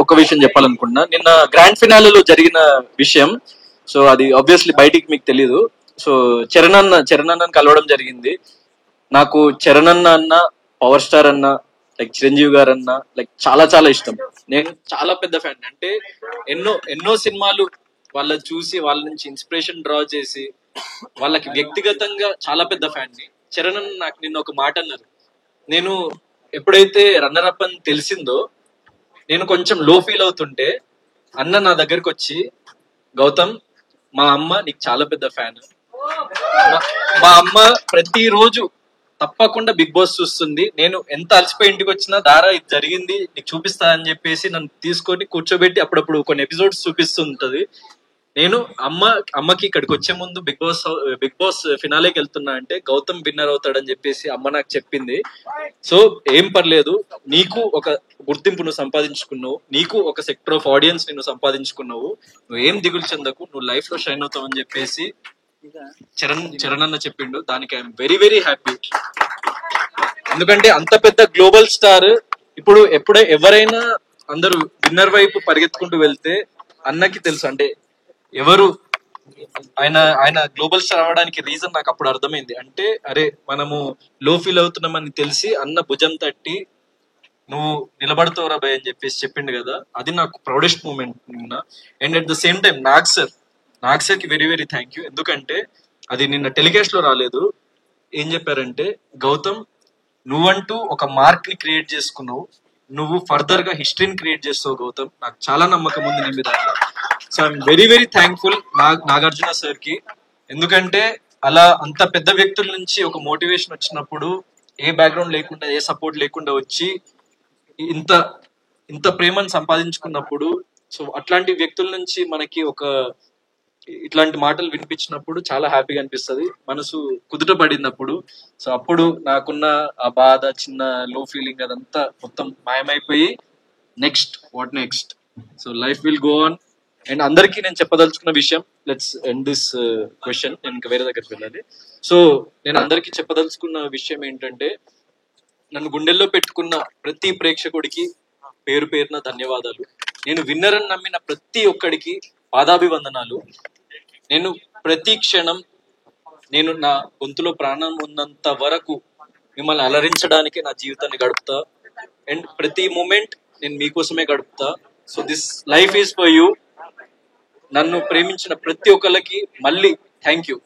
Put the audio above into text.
ఒక విషయం చెప్పాలనుకుంటున్నా. నిన్న గ్రాండ్ ఫినాలేలో జరిగిన విషయం, సో అది ఆబ్వియస్లీ బయటికి మీకు తెలియదు. సో చరణ్ అన్నని కలవడం జరిగింది. నాకు చరణ్ అన్న పవర్ స్టార్ అన్న, లైక్ చిరంజీవి గారు అన్న, లైక్ చాలా చాలా ఇష్టం. నేను చాలా పెద్ద ఫ్యాన్. అంటే ఎన్నో ఎన్నో సినిమాలు వాళ్ళ చూసి వాళ్ళ నుంచి ఇన్స్పిరేషన్ డ్రా చేసి వాళ్ళకి వ్యక్తిగతంగా చాలా పెద్ద ఫ్యాన్ ని. చరణ్ అన్న నాకు నిన్న ఒక మాట అన్నారు. నేను ఎప్పుడైతే రన్నర్ అప్ అని తెలిసిందో నేను కొంచెం లో ఫీల్ అవుతుంటే అన్న నా దగ్గరకు వచ్చి, గౌతమ్ మా అమ్మ నీకు చాలా పెద్ద ఫ్యాన్, మా అమ్మ ప్రతిరోజు తప్పకుండా బిగ్ బాస్ చూస్తుంది, నేను ఎంత అలసిపోయి ఇంటికి వచ్చినా దారా ఇది జరిగింది నీకు చూపిస్తా అని చెప్పేసి నన్ను తీసుకొని కూర్చోబెట్టి అప్పుడప్పుడు కొన్ని ఎపిసోడ్స్ చూపిస్తుంటది. నేను అమ్మకి ఇక్కడికి వచ్చే ముందు బిగ్ బాస్ ఫినాలేకి వెళ్తున్నా అంటే గౌతమ్ విన్నర్ అవుతాడని చెప్పేసి అమ్మ నాకు చెప్పింది. సో ఏం పర్లేదు, నీకు ఒక గుర్తింపు నువ్వు సంపాదించుకున్నావు, నీకు ఒక సెక్టర్ ఆఫ్ ఆడియన్స్ నువ్వు సంపాదించుకున్నావు, నువ్వు ఏం దిగులు చెందకు, నువ్వు లైఫ్ లో షైన్ అవుతావు అని చెప్పేసి చరణ్ అన్న చెప్పిండు. దానికి ఐఎమ్ వెరీ వెరీ హ్యాపీ. ఎందుకంటే అంత పెద్ద గ్లోబల్ స్టార్ ఇప్పుడు ఎవరైనా అందరూ విన్నర్ వైపు పరిగెత్తుకుంటూ వెళ్తే అన్నకి తెలుసు అంటే ఎవరు ఆయన గ్లోబల్ స్టార్ అవ్వడానికి రీజన్ నాకు అప్పుడు అర్థమైంది. అంటే అరే మనము లో ఫీల్ అవుతున్నామని తెలిసి అన్న భుజం తట్టి నువ్వు నిలబడతావురా భయ్ అని చెప్పేసి చెప్పిండు కదా, అది నాకు ప్రౌడెస్ట్ మూమెంట్ నిన్న. And at the same time Nag sir కి వెరీ వెరీ థ్యాంక్ యూ. ఎందుకంటే అది నిన్న టెలికాస్ట్ లో రాలేదు. ఏం చెప్పారంటే, గౌతమ్ నువ్వంటూ ఒక మార్క్ ని క్రియేట్ చేసుకున్నావు, నువ్వు ఫర్దర్ గా హిస్టరీని క్రియేట్ చేస్తావు గౌతమ్, నాకు చాలా నమ్మకం ఉంది నీ మీద. So I'm very very thankful Nagarjuna sir కి. ఎందుకంటే అలా అంత పెద్ద వ్యక్తుల నుంచి ఒక మోటివేషన్ వచ్చినప్పుడు, ఏ బ్యాక్గ్రౌండ్ లేకుండా ఏ సపోర్ట్ లేకుండా వచ్చి ఇంత ఇంత ప్రేమను సంపాదించుకున్నప్పుడు, సో అట్లాంటి వ్యక్తుల నుంచి మనకి ఇట్లాంటి మాటలు వినిపించినప్పుడు చాలా హ్యాపీగా అనిపిస్తుంది, మనసు కుదుట పడినప్పుడు. సో అప్పుడు నాకున్న ఆ బాధ, చిన్న లో ఫీలింగ్ అదంతా మొత్తం మాయమైపోయి what next, so life will go on. And అందరికీ నేను చెప్పదలుచుకున్న విషయం, లెట్స్ ఎండ్ దిస్ క్వశ్చన్, నేను ఇంకా వేరే దగ్గరికి వెళ్ళాలి. సో నేను అందరికీ చెప్పదలుచుకున్న విషయం ఏంటంటే, నన్ను గుండెల్లో పెట్టుకున్న ప్రతి ప్రేక్షకుడికి పేరు పేరున ధన్యవాదాలు. నేను విన్నర్ అని నమ్మిన ప్రతి ఒక్కడికి పాదాభివందనాలు. నేను ప్రతి క్షణం, నేను నా గొంతులో ప్రాణం ఉన్నంత వరకు మిమ్మల్ని అలరించడానికి నా జీవితాన్ని గడుపుతా. అండ్ ప్రతి మూమెంట్ నేను మీకోసమే గడుపుతా. So this life is for you. నన్ను ప్రేమించిన ప్రతి ఒక్కరికి మళ్ళీ థ్యాంక్ యూ.